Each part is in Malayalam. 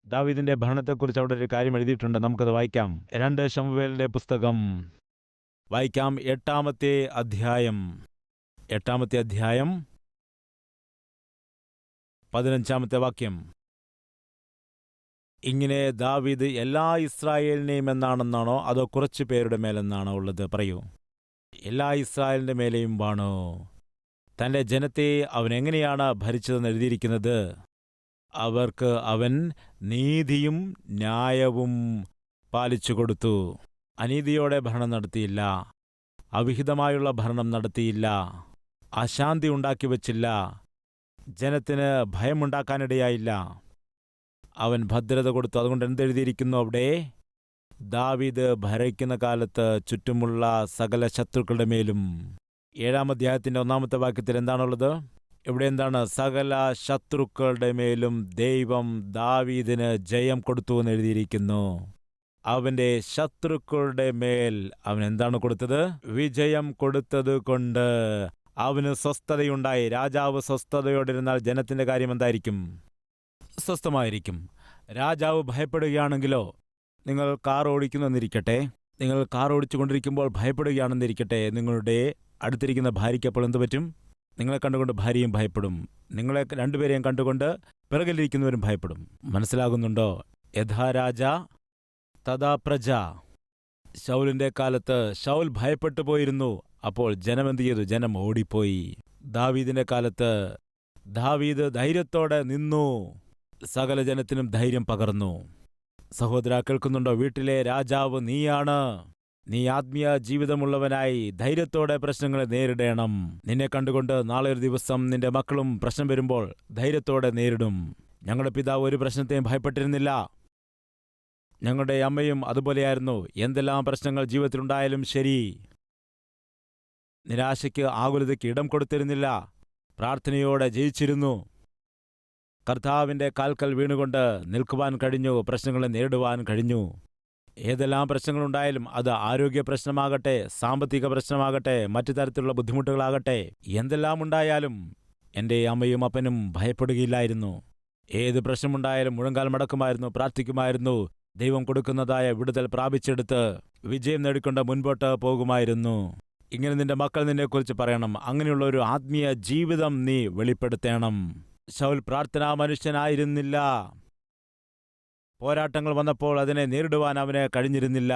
ദാവീദിന്റെ ഭരണത്തെക്കുറിച്ച് അവിടെ ഒരു കാര്യം എഴുതിയിട്ടുണ്ട്. നമുക്കത് വായിക്കാം. 2 ശമൂവേലിന്റെ പുസ്തകം വായിക്കാം. 8-ാമത്തെ അധ്യായം 15-ാമത്തെ വാക്യം. ഇങ്ങനെ ദാവീദ് എല്ലാ ഇസ്രായേലിനെയും എന്നാണെന്നാണോ അതോ കുറച്ചു പേരുടെ മേലെന്നാണോ ഉള്ളത്? പറയൂ. എല്ലാ ഇസ്രായേലിന്റെ മേലെയും വാണോ? തന്റെ ജനത്തെ അവൻ എങ്ങനെയാണ് ഭരിച്ചതെന്ന് എഴുതിയിരിക്കുന്നത്. അവർക്ക് അവൻ നീതിയും ന്യായവും പാലിച്ചു കൊടുത്തു. അനീതിയോടെ ഭരണം നടത്തിയില്ല, അവിഹിതമായുള്ള ഭരണം നടത്തിയില്ല, അശാന്തി ഉണ്ടാക്കി വച്ചില്ല, ജനത്തിന് ഭയമുണ്ടാക്കാനിടയായില്ല. അവൻ ഭദ്രത കൊടുത്തു. അതുകൊണ്ട് എന്തെഴുതിയിരിക്കുന്നു അവിടെ? ദാവീദ് ഭരിക്കുന്ന കാലത്ത് ചുറ്റുമുള്ള സകല ശത്രുക്കളുടെ മേലും. 7-ാം അധ്യായത്തിന്റെ 1-ാമത്തെ വാക്യത്തിൽ എന്താണുള്ളത്? ഇവിടെ എന്താണ്? സകല ശത്രുക്കളുടെ മേലും ദൈവം ദാവീദിന് ജയം കൊടുത്തു എന്ന് എഴുതിയിരിക്കുന്നു. അവന്റെ ശത്രുക്കളുടെ മേൽ അവൻ എന്താണ് കൊടുത്തത്? വിജയം കൊടുത്തത് കൊണ്ട് അവന് സ്വസ്ഥതയുണ്ടായി. രാജാവ് സ്വസ്ഥതയോടിരുന്നാൽ ജനത്തിന്റെ കാര്യം എന്തായിരിക്കും? സ്വസ്ഥമായിരിക്കും. രാജാവ് ഭയപ്പെടുകയാണെങ്കിലോ? നിങ്ങൾ കാർ ഓടിക്കുന്നെന്നിരിക്കട്ടെ, നിങ്ങൾ കാർ ഓടിച്ചുകൊണ്ടിരിക്കുമ്പോൾ ഭയപ്പെടുകയാണെന്നിരിക്കട്ടെ, നിങ്ങളുടെ അടുത്തിരിക്കുന്ന ഭാര്യയ്ക്ക് അപ്പോൾ എന്ത് പറ്റും? നിങ്ങളെ കണ്ടുകൊണ്ട് ഭാര്യയും ഭയപ്പെടും. നിങ്ങളെ രണ്ടുപേരെയും കണ്ടുകൊണ്ട് പിറകിലിരിക്കുന്നവരും ഭയപ്പെടും. മനസ്സിലാകുന്നുണ്ടോ? യഥാ രാജ തഥാ പ്രജ. ശൗലിന്റെ കാലത്ത് ശൗൽ ഭയപ്പെട്ടു പോയിരുന്നു. അപ്പോൾ ജനം എന്ത് ചെയ്തു? ജനം ഓടിപ്പോയി. ദാവീദിന്റെ കാലത്ത് ദാവീദ് ധൈര്യത്തോടെ നിന്നു. സകല ജനത്തിനും ധൈര്യം പകർന്നു. സഹോദര, കേൾക്കുന്നുണ്ടോ? വീട്ടിലെ രാജാവ് നീയാണ്. നീ ആത്മീയ ജീവിതമുള്ളവനായി ധൈര്യത്തോടെ പ്രശ്നങ്ങളെ നേരിടണം. നിന്നെ കണ്ടുകൊണ്ട് നാളെ ഒരു ദിവസം നിന്റെ മക്കളും പ്രശ്നം വരുമ്പോൾ ധൈര്യത്തോടെ നേരിടും. ഞങ്ങളുടെ പിതാവ് ഒരു പ്രശ്നത്തെയും ഭയപ്പെട്ടിരുന്നില്ല. ഞങ്ങളുടെ അമ്മയും അതുപോലെയായിരുന്നു. എന്തെല്ലാം പ്രശ്നങ്ങൾ ജീവിതത്തിലുണ്ടായാലും ശരി, നിരാശയ്ക്ക് ആകുലതയ്ക്ക് ഇടം കൊടുത്തിരുന്നില്ല. പ്രാർത്ഥനയോടെ ജയിച്ചിരുന്നു. കർത്താവിൻ്റെ കാൽക്കൽ വീണുകൊണ്ട് നിൽക്കുവാൻ കഴിഞ്ഞു. പ്രശ്നങ്ങളെ നേരിടുവാൻ കഴിഞ്ഞു. ഏതെല്ലാം പ്രശ്നങ്ങളുണ്ടായാലും, അത് ആരോഗ്യ പ്രശ്നമാകട്ടെ, സാമ്പത്തിക പ്രശ്നമാകട്ടെ, മറ്റു തരത്തിലുള്ള ബുദ്ധിമുട്ടുകളാകട്ടെ, എന്തെല്ലാം ഉണ്ടായാലും എൻ്റെ അമ്മയും അപ്പനും ഭയപ്പെടുകയില്ലായിരുന്നു. ഏത് പ്രശ്നമുണ്ടായാലും മുഴങ്കാൽ മടക്കുമായിരുന്നു, പ്രാർത്ഥിക്കുമായിരുന്നു. ദൈവം കൊടുക്കുന്നതായ വിടുതൽ പ്രാപിച്ചെടുത്ത് വിജയം നേടിക്കൊണ്ട് മുൻപോട്ട് പോകുമായിരുന്നു. ഇങ്ങനെ നിന്റെ മക്കൾ നിന്നെക്കുറിച്ച് പറയണം. അങ്ങനെയുള്ള ഒരു ആത്മീയ ജീവിതം നീ വെളിപ്പെടുത്തണം. ശൗൽ പ്രാർത്ഥനാ മനുഷ്യനായിരുന്നില്ല. പോരാട്ടങ്ങൾ വന്നപ്പോൾ അതിനെ നേരിടുവാൻ അവന് കഴിഞ്ഞിരുന്നില്ല.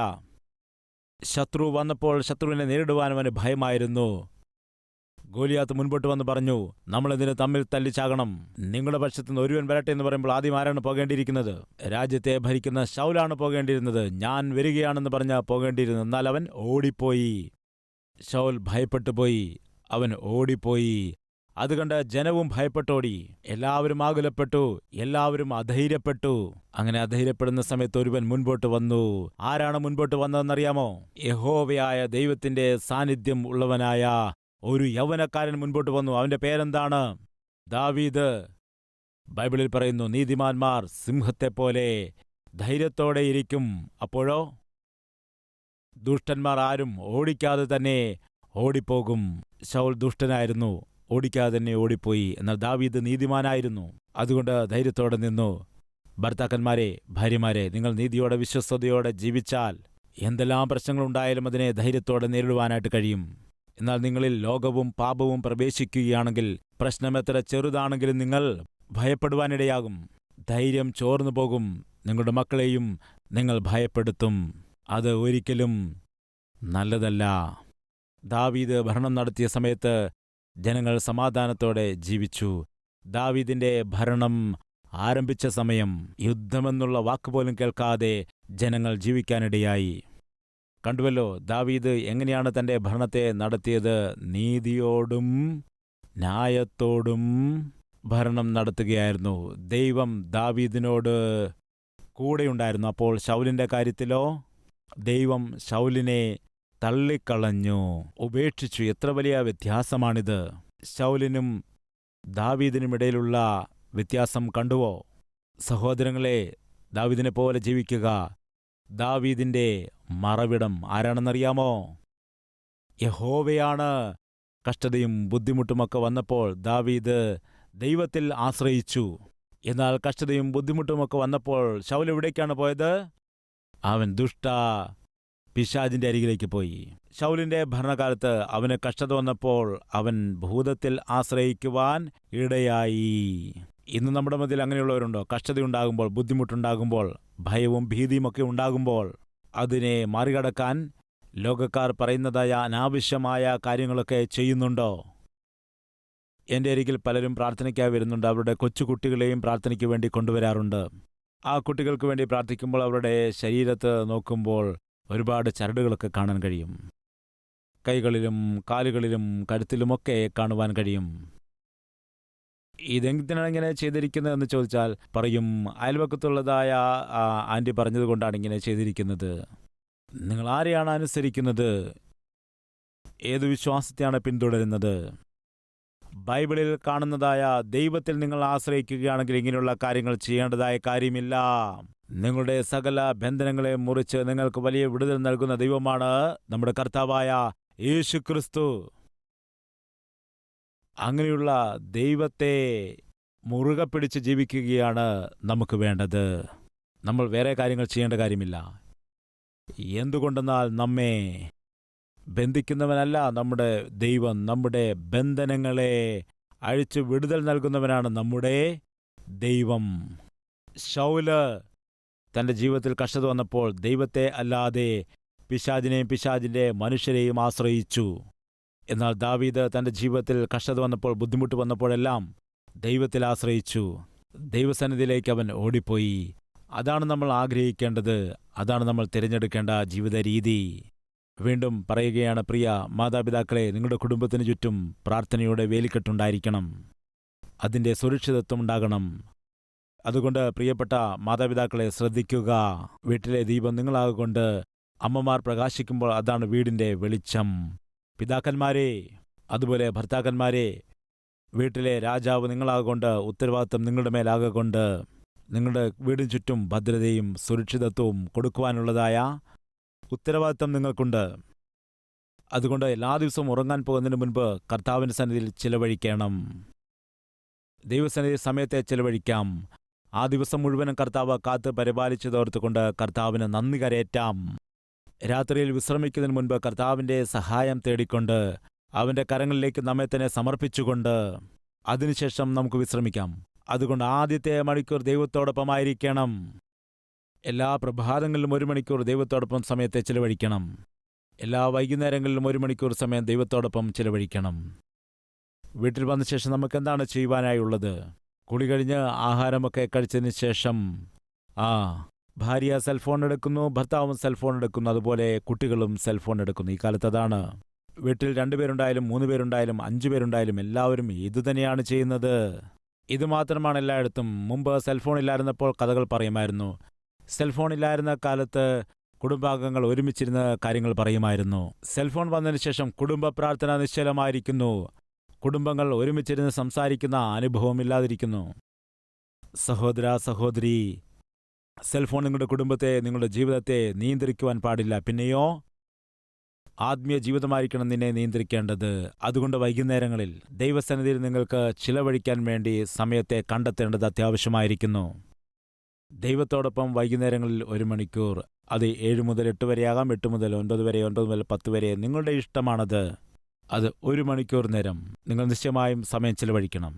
ശത്രു വന്നപ്പോൾ ശത്രുവിനെ നേരിടുവാൻ അവന് ഭയമായിരുന്നു. ഗോലിയാത്ത് മുൻപോട്ട് വന്ന് പറഞ്ഞു, നമ്മളിതിന് തമ്മിൽ തല്ലിച്ചാകണം. നിങ്ങളുടെ പക്ഷത്തു നിന്ന് ഒരുവൻ വരട്ടെ എന്ന് പറയുമ്പോൾ ആദ്യം ആരാണ് പോകേണ്ടിയിരിക്കുന്നത്? രാജ്യത്തെ ഭരിക്കുന്ന ശൗലാണ് പോകേണ്ടിയിരുന്നത്. ഞാൻ വരികയാണെന്ന് പറഞ്ഞ് പോകേണ്ടിയിരുന്നത്. എന്നാൽ അവൻ ഓടിപ്പോയി. ശൗൽ ഭയപ്പെട്ടുപോയി. അവൻ ഓടിപ്പോയി. അതുകണ്ട് ജനവും ഭയപ്പെട്ടോടി. എല്ലാവരും ആകുലപ്പെട്ടു. എല്ലാവരും അധൈര്യപ്പെട്ടു. അങ്ങനെ അധൈര്യപ്പെടുന്ന സമയത്ത് ഒരുവൻ മുൻപോട്ട് വന്നു. ആരാണ് മുൻപോട്ട് വന്നതെന്നറിയാമോ? യഹോവയായ ദൈവത്തിന്റെ സാന്നിധ്യം ഉള്ളവനായ ഒരു യൗവനക്കാരൻ മുൻപോട്ട് വന്നു. അവന്റെ പേരെന്താണ്? ദാവീദ്. ബൈബിളിൽ പറയുന്നു, നീതിമാന്മാർ സിംഹത്തെപ്പോലെ ധൈര്യത്തോടെ ഇരിക്കും. അപ്പോഴോ ദുഷ്ടന്മാർ ആരും ഓടിക്കാതെ തന്നെ ഓടിപ്പോകും. ശൗൽ ദുഷ്ടനായിരുന്നു, ഓടിക്കാതെ തന്നെ ഓടിപ്പോയി. എന്നാൽ ദാവീദ് നീതിമാനായിരുന്നു. അതുകൊണ്ട് ധൈര്യത്തോടെ നിന്നു. ഭർത്താക്കന്മാരെ, ഭാര്യമാരെ, നിങ്ങൾ നീതിയോടെ വിശ്വസ്തയോടെ ജീവിച്ചാൽ എന്തെല്ലാം പ്രശ്നങ്ങളുണ്ടായാലും അതിനെ ധൈര്യത്തോടെ നേരിടുവാനായിട്ട് കഴിയും. എന്നാൽ നിങ്ങളിൽ ലോകവും പാപവും പ്രവേശിക്കുകയാണെങ്കിൽ പ്രശ്നം എത്ര ചെറുതാണെങ്കിലും നിങ്ങൾ ഭയപ്പെടുവാനിടയാകും. ധൈര്യം ചോർന്നു പോകും. നിങ്ങളുടെ മക്കളെയും നിങ്ങൾ ഭയപ്പെടുത്തും. അത് ഒരിക്കലും നല്ലതല്ല. ദാവീദ് ഭരണം നടത്തിയ സമയത്ത് ജനങ്ങൾ സമാധാനത്തോടെ ജീവിച്ചു. ദാവീദിന്റെ ഭരണം ആരംഭിച്ച സമയം യുദ്ധമെന്നുള്ള വാക്കുപോലും കേൾക്കാതെ ജനങ്ങൾ ജീവിക്കാനിടയായി. കണ്ടുവല്ലോ ദാവീദ് എങ്ങനെയാണ് തന്റെ ഭരണത്തെ നടത്തിയത്? നീതിയോടും ന്യായത്തോടും ഭരണം നടത്തുകയായിരുന്നു. ദൈവം ദാവീദിനോട് കൂടെയുണ്ടായിരുന്നു. അപ്പോൾ ശൗലിന്റെ കാര്യത്തിലോ? ദൈവം ശൗലിനെ തള്ളിക്കളഞ്ഞു, ഉപേക്ഷിച്ചു. എത്ര വലിയ വ്യത്യാസമാണിത്! ശൗലിനും ദാവീദിനുമിടയിലുള്ള വ്യത്യാസം കണ്ടുവോ? സഹോദരങ്ങളെ, ദാവീദിനെ പോലെ ജീവിക്കുക. ദാവീദിന്റെ മറവിടം ആരാണെന്നറിയാമോ? യഹോവയാണ്. കഷ്ടതയും ബുദ്ധിമുട്ടുമൊക്കെ വന്നപ്പോൾ ദാവീദ് ദൈവത്തിൽ ആശ്രയിച്ചു. എന്നാൽ കഷ്ടതയും ബുദ്ധിമുട്ടുമൊക്കെ വന്നപ്പോൾ ശൗൽ എവിടേക്കാണ് പോയത്? അവൻ പിശാചിന്റെ അരികിലേക്ക് പോയി. ശൗലിന്റെ ഭരണകാലത്ത് അവന് കഷ്ടത വന്നപ്പോൾ അവൻ ഭൂതത്തിൽ ആശ്രയിക്കുവാൻ ഇടയായി. ഇന്ന് നമ്മുടെ മധ്യയിൽ അങ്ങനെയുള്ളവരുണ്ടോ? കഷ്ടതയുണ്ടാകുമ്പോൾ, ബുദ്ധിമുട്ടുണ്ടാകുമ്പോൾ, ഭയവും ഭീതിയുമൊക്കെ ഉണ്ടാകുമ്പോൾ അതിനെ മറികടക്കാൻ ലോകക്കാർ പറയുന്നതായ അനാവശ്യമായ കാര്യങ്ങളൊക്കെ ചെയ്യുന്നുണ്ടോ? എൻ്റെ അരികിൽ പലരും പ്രാർത്ഥനയ്ക്കായി വരുന്നുണ്ട്. അവരുടെ കൊച്ചുകുട്ടികളെയും പ്രാർത്ഥനയ്ക്ക് വേണ്ടി കൊണ്ടുവരാറുണ്ട്. ആ കുട്ടികൾക്ക് വേണ്ടി പ്രാർത്ഥിക്കുമ്പോൾ അവരുടെ ശരീരത്ത് നോക്കുമ്പോൾ ഒരുപാട് ചരടുകളൊക്കെ കാണാൻ കഴിയും. കൈകളിലും കാലുകളിലും കഴുത്തിലുമൊക്കെ കാണുവാൻ കഴിയും. ഇതെന്തിനാണ് ഇങ്ങനെ ചെയ്തിരിക്കുന്നതെന്ന് ചോദിച്ചാൽ പറയും, അയൽവക്കത്തുള്ളതായ ആൻറ്റി പറഞ്ഞതുകൊണ്ടാണ് ഇങ്ങനെ ചെയ്തിരിക്കുന്നത്. നിങ്ങൾ ആരെയാണ് അനുസരിക്കുന്നത്? ഏതു വിശ്വാസത്തെയാണ് പിന്തുടരുന്നത്? ബൈബിളിൽ കാണുന്നതായ ദൈവത്തിൽ നിങ്ങൾ ആശ്രയിക്കുകയാണെങ്കിൽ ഇങ്ങനെയുള്ള കാര്യങ്ങൾ ചെയ്യേണ്ടതായ കാര്യമില്ല. നിങ്ങളുടെ സകല ബന്ധനങ്ങളെ മുറിച്ച് നിങ്ങൾക്ക് വലിയ വിടുതൽ നൽകുന്ന ദൈവമാണ് നമ്മുടെ കർത്താവായ യേശുക്രിസ്തു. അങ്ങനെയുള്ള ദൈവത്തെ മുറുകെ പിടിച്ച് ജീവിക്കുകയാണ് നമുക്ക് വേണ്ടത്. നമ്മൾ വേറെ കാര്യങ്ങൾ ചെയ്യേണ്ട കാര്യമില്ല. എന്തുകൊണ്ടെന്നാൽ നമ്മെ ബന്ധിക്കുന്നവനല്ല നമ്മുടെ ദൈവം, നമ്മുടെ ബന്ധനങ്ങളെ അഴിച്ചു വിടുതൽ നൽകുന്നവനാണ് നമ്മുടെ ദൈവം. ശൗല് തൻ്റെ ജീവിതത്തിൽ കഷ്ടത വന്നപ്പോൾ ദൈവത്തെ അല്ലാതെ പിശാചിനെയും പിശാചിൻ്റെ മനുഷ്യരെയും ആശ്രയിച്ചു. എന്നാൽ ദാവീദ് തൻ്റെ ജീവിതത്തിൽ കഷ്ടത വന്നപ്പോൾ, ബുദ്ധിമുട്ട് വന്നപ്പോഴെല്ലാം ദൈവത്തിൽ ആശ്രയിച്ചു. ദൈവസന്നിധിയിലേക്ക് അവൻ ഓടിപ്പോയി. അതാണ് നമ്മൾ ആഗ്രഹിക്കേണ്ടത്. അതാണ് നമ്മൾ തിരഞ്ഞെടുക്കേണ്ട ജീവിത രീതി. വീണ്ടും പറയുകയാണ്, പ്രിയ മാതാപിതാക്കളെ, നിങ്ങളുടെ കുടുംബത്തിന് ചുറ്റും പ്രാർത്ഥനയുടെ വേലിക്കെട്ടുണ്ടായിരിക്കണം. അതിൻ്റെ സുരക്ഷിതത്വം ഉണ്ടാകണം. അതുകൊണ്ട് പ്രിയപ്പെട്ട മാതാപിതാക്കളെ ശ്രദ്ധിക്കുക. വീട്ടിലെ ദീപം നിങ്ങളാകൊണ്ട് അമ്മമാർ പ്രകാശിക്കുമ്പോൾ അതാണ് വീടിൻ്റെ വെളിച്ചം. പിതാക്കന്മാരെ, അതുപോലെ ഭർത്താക്കന്മാരെ, വീട്ടിലെ രാജാവ് നിങ്ങളാകൊണ്ട്, ഉത്തരവാദിത്വം നിങ്ങളുടെ മേലാകൊണ്ട് നിങ്ങളുടെ വീടിന് ചുറ്റും ഭദ്രതയും സുരക്ഷിതത്വവും കൊടുക്കുവാനുള്ളതായ ഉത്തരവാദിത്വം നിങ്ങൾക്കുണ്ട്. അതുകൊണ്ട് എല്ലാ ദിവസവും ഉറങ്ങാൻ പോകുന്നതിന് മുൻപ് കർത്താവിൻ്റെ സന്നിധിയിൽ ചിലവഴിക്കണം. ദൈവസന്നിധി സമയത്തെ ചിലവഴിക്കാം. ആ ദിവസം മുഴുവനും കർത്താവ് കാത്ത് പരിപാലിച്ചതോർത്തുകൊണ്ട് കർത്താവിന് നന്ദി കരയേറ്റാം. രാത്രിയിൽ വിശ്രമിക്കുന്നതിന് മുൻപ് കർത്താവിൻ്റെ സഹായം തേടിക്കൊണ്ട് അവൻ്റെ കരങ്ങളിലേക്ക് നമ്മെ തന്നെ സമർപ്പിച്ചുകൊണ്ട് അതിനുശേഷം നമുക്ക് വിശ്രമിക്കാം. അതുകൊണ്ട് ആദ്യത്തെ മണിക്കൂർ ദൈവത്തോടൊപ്പമായിരിക്കണം. എല്ലാ പ്രഭാതങ്ങളിലും 1 മണിക്കൂർ ദൈവത്തോടൊപ്പം സമയത്തെ ചിലവഴിക്കണം. എല്ലാ വൈകുന്നേരങ്ങളിലും 1 മണിക്കൂർ സമയം ദൈവത്തോടൊപ്പം ചിലവഴിക്കണം. വീട്ടിൽ വന്ന ശേഷം നമുക്ക് എന്താണ് ചെയ്യുവാനായുള്ളത്? കുളി കഴിഞ്ഞ് ആഹാരമൊക്കെ കഴിച്ചതിന് ശേഷം ഭാര്യ സെൽഫോൺ എടുക്കുന്നു, ഭർത്താവും സെൽഫോൺ എടുക്കുന്നു, അതുപോലെ കുട്ടികളും സെൽഫോൺ എടുക്കുന്നു. ഈ കാലത്ത് അതാണ്. വീട്ടിൽ 2 പേരുണ്ടായാലും 3 പേരുണ്ടായാലും 5 പേരുണ്ടായാലും എല്ലാവരും ഇതുതന്നെയാണ് ചെയ്യുന്നത്. ഇതുമാത്രമാണ് എല്ലായിടത്തും. മുമ്പ് സെൽഫോൺ ഇല്ലായിരുന്നപ്പോൾ കഥകൾ പറയുമായിരുന്നു. സെൽഫോൺ ഇല്ലായിരുന്ന കാലത്ത് കുടുംബാംഗങ്ങൾ ഒരുമിച്ചിരുന്ന് കാര്യങ്ങൾ പറയുമായിരുന്നു. സെൽഫോൺ വന്നതിന് ശേഷം കുടുംബ പ്രാർത്ഥന നിശ്ചലമായിരിക്കുന്നു. കുടുംബങ്ങൾ ഒരുമിച്ചിരുന്ന് സംസാരിക്കുന്ന അനുഭവമില്ലാതിരിക്കുന്നു. സഹോദര, സഹോദരി, സെൽഫോൺ നിങ്ങളുടെ കുടുംബത്തെ, നിങ്ങളുടെ ജീവിതത്തെ നിയന്ത്രിക്കുവാൻ പാടില്ല. പിന്നെയോ ആത്മീയ ജീവിതമായിരിക്കണം നിന്നെ നിയന്ത്രിക്കേണ്ടത്. അതുകൊണ്ട് വൈകുന്നേരങ്ങളിൽ ദൈവസന്നിധിയിൽ നിങ്ങൾക്ക് ചിലവഴിക്കാൻ വേണ്ടി സമയത്തെ കണ്ടെത്തേണ്ടത് അത്യാവശ്യമായിരിക്കുന്നു. ദൈവത്തോടൊപ്പം വൈകുന്നേരങ്ങളിൽ 1 മണിക്കൂർ, അത് 7 മുതൽ 8 വരെയാകാം, 8 മുതൽ 9 വരെ, 9 മുതൽ 10 വരെ, നിങ്ങളുടെ ഇഷ്ടമാണത്. അത് 1 മണിക്കൂർ നേരം നിങ്ങൾ നിശ്ചയമായും സമയം ചിലവഴിക്കണം.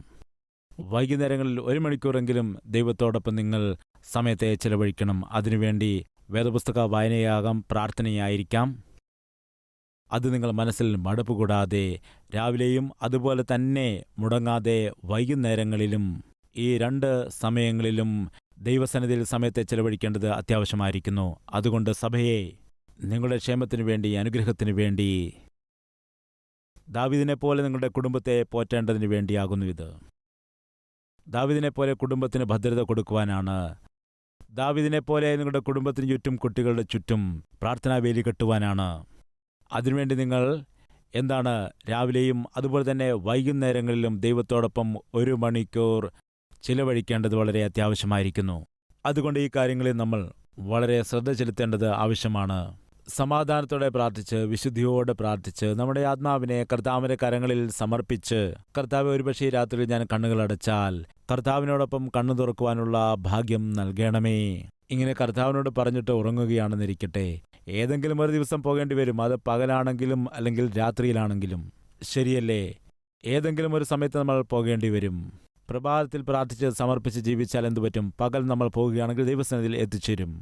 വൈകുന്നേരങ്ങളിൽ 1 മണിക്കൂറെങ്കിലും ദൈവത്തോടൊപ്പം നിങ്ങൾ സമയത്തെ ചിലവഴിക്കണം. അതിനുവേണ്ടി വേദപുസ്തക വായനയാകാം, പ്രാർത്ഥനയായിരിക്കാം. അത് നിങ്ങൾ മനസ്സിൽ മടുപ്പ് കൂടാതെ രാവിലെയും അതുപോലെ തന്നെ മുടങ്ങാതെ വൈകുന്നേരങ്ങളിലും ഈ 2 സമയങ്ങളിലും ദൈവസന്നിധിയിൽ സമയത്തെ ചെലവഴിക്കേണ്ടത് അത്യാവശ്യമായിരിക്കുന്നു. അതുകൊണ്ട് സഭയെ, നിങ്ങളുടെ ക്ഷേമത്തിനു വേണ്ടി, അനുഗ്രഹത്തിനു വേണ്ടി, ദാവീദിനെപ്പോലെ നിങ്ങളുടെ കുടുംബത്തെ പോറ്റേണ്ടതിനു വേണ്ടിയാകുന്നു ഇത്. ദാവീദിനെപ്പോലെ കുടുംബത്തിന് ഭദ്രത കൊടുക്കുവാനാണ്. ദാവീദിനെപ്പോലെ നിങ്ങളുടെ കുടുംബത്തിന് ചുറ്റും, കുട്ടികളുടെ ചുറ്റും പ്രാർത്ഥനാവേലി കെട്ടുവാനാണ്. അതിനുവേണ്ടി നിങ്ങൾ രാവിലെയും അതുപോലെ തന്നെ വൈകുന്നേരങ്ങളിലും ദൈവത്തോടൊപ്പം 1 മണിക്കൂർ ചിലവഴിക്കേണ്ടത് വളരെ അത്യാവശ്യമായിരിക്കുന്നു. അതുകൊണ്ട് ഈ കാര്യങ്ങളിൽ നമ്മൾ വളരെ ശ്രദ്ധ ചെലുത്തേണ്ടത് ആവശ്യമാണ്. സമാധാനത്തോടെ പ്രാർത്ഥിച്ച്, വിശുദ്ധിയോടെ പ്രാർത്ഥിച്ച്, നമ്മുടെ ആത്മാവിനെ കർത്താവിന്റെ കരങ്ങളിൽ സമർപ്പിച്ച്, കർത്താവ്, ഒരുപക്ഷേ രാത്രിയിൽ ഞാൻ കണ്ണുകൾ അടച്ചാൽ കർത്താവിനോടൊപ്പം കണ്ണു തുറക്കുവാനുള്ള ഭാഗ്യം നൽകണമേ. ഇങ്ങനെ കർത്താവിനോട് പറഞ്ഞിട്ട് ഉറങ്ങുകയാണെന്നിരിക്കട്ടെ. ഏതെങ്കിലും ഒരു ദിവസം പോകേണ്ടി വരും. അത് പകലാണെങ്കിലും അല്ലെങ്കിൽ രാത്രിയിലാണെങ്കിലും ശരിയല്ലേ? ഏതെങ്കിലും ഒരു സമയത്ത് നമ്മൾ പോകേണ്ടി വരും. പ്രഭാതത്തിൽ പ്രാർത്ഥിച്ച് സമർപ്പിച്ച് ജീവിച്ചാൽ എന്തുപറ്റും? പകൽ നമ്മൾ പോകുകയാണെങ്കിൽ ദൈവസന്നിധിയിൽ എത്തിച്ചേരും.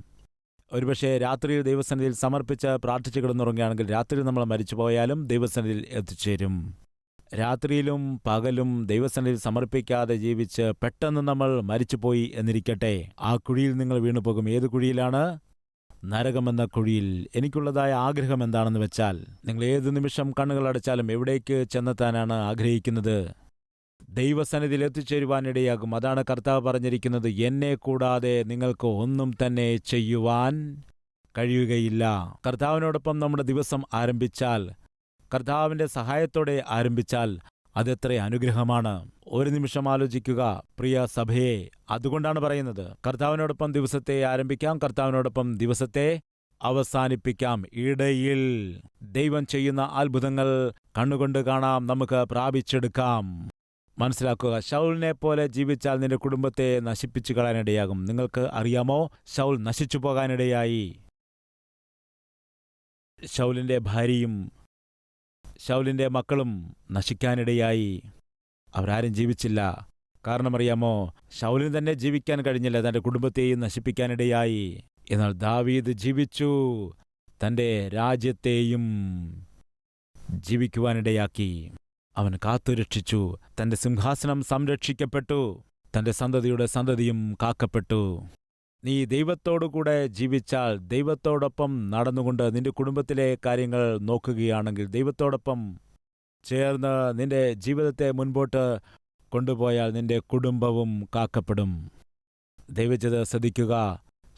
ഒരുപക്ഷെ രാത്രിയിൽ ദൈവസന്നിധിയിൽ സമർപ്പിച്ച് പ്രാർത്ഥിച്ച് കിടന്നുറങ്ങുകയാണെങ്കിൽ രാത്രിയിൽ നമ്മൾ മരിച്ചു പോയാലും ദൈവസന്നിധിയിൽ എത്തിച്ചേരും. രാത്രിയിലും പകലും ദൈവസന്നിധിയിൽ സമർപ്പിക്കാതെ ജീവിച്ച് പെട്ടെന്ന് നമ്മൾ മരിച്ചുപോയി എന്നിരിക്കട്ടെ, ആ കുഴിയിൽ നിങ്ങൾ വീണുപോകും. ഏത് കുഴിയിലാണ്? നരകമെന്ന കുഴിയിൽ. എനിക്കുള്ളതായ ആഗ്രഹം എന്താണെന്ന് വെച്ചാൽ, നിങ്ങൾ ഏതു നിമിഷം കണ്ണുകൾ അടച്ചാലും എവിടേക്ക് ചെന്നെത്താനാണ് ആഗ്രഹിക്കുന്നത്? ദൈവസന്നിധിയിൽ എത്തിച്ചേരുവാനിടയാകും. അതാണ് കർത്താവ് പറഞ്ഞിരിക്കുന്നത്, എന്നെ കൂടാതെ നിങ്ങൾക്ക് ഒന്നും തന്നെ ചെയ്യുവാൻ കഴിയുകയില്ല. കർത്താവിനോടൊപ്പം നമ്മുടെ ദിവസം ആരംഭിച്ചാൽ, കർത്താവിൻ്റെ സഹായത്തോടെ ആരംഭിച്ചാൽ അതെത്ര അനുഗ്രഹമാണ്. ഒരു നിമിഷം ആലോചിക്കുക പ്രിയ സഭയെ. അതുകൊണ്ടാണ് പറയുന്നത്, കർത്താവിനോടൊപ്പം ദിവസത്തെ ആരംഭിക്കാം, കർത്താവിനോടൊപ്പം ദിവസത്തെ അവസാനിപ്പിക്കാം. ഇടയിൽ ദൈവം ചെയ്യുന്ന അത്ഭുതങ്ങൾ കണ്ണുകൊണ്ട് കാണാം, നമുക്ക് പ്രാപിച്ചെടുക്കാം. മനസ്സിലാക്കുക, ശൗലിനെ പോലെ ജീവിച്ചാൽ നിന്റെ കുടുംബത്തെ നശിപ്പിച്ചു കളയാനിടയാകും. നിങ്ങൾക്ക് അറിയാമോ, ശൗൽ നശിച്ചു പോകാനിടയായി. ശൗലിൻ്റെ ഭാര്യയും ശൗലിൻ്റെ മക്കളും നശിക്കാനിടയായി. അവരാരും ജീവിച്ചില്ല. കാരണം അറിയാമോ, ശൗലിന് തന്നെ ജീവിക്കാൻ കഴിഞ്ഞില്ല, തൻ്റെ കുടുംബത്തെയും നശിപ്പിക്കാനിടയായി. എന്നാൽ ദാവീദ് ജീവിച്ചു, തൻ്റെ രാജ്യത്തെയും ജീവിക്കുവാനിടയാക്കി. അവൻ കാത്തുരക്ഷിച്ചു. തൻ്റെ സിംഹാസനം സംരക്ഷിക്കപ്പെട്ടു, തൻ്റെ സന്തതിയുടെ സന്തതിയും കാക്കപ്പെട്ടു. നീ ദൈവത്തോടുകൂടെ ജീവിച്ചാൽ, ദൈവത്തോടൊപ്പം നടന്നുകൊണ്ട് നിന്റെ കുടുംബത്തിലെ കാര്യങ്ങൾ നോക്കുകയാണെങ്കിൽ, ദൈവത്തോടൊപ്പം ചേർന്ന് നിന്റെ ജീവിതത്തെ മുൻപോട്ട് കൊണ്ടുപോയാൽ നിന്റെ കുടുംബവും കാക്കപ്പെടും. ദൈവജനത ശ്രദ്ധിക്കുക,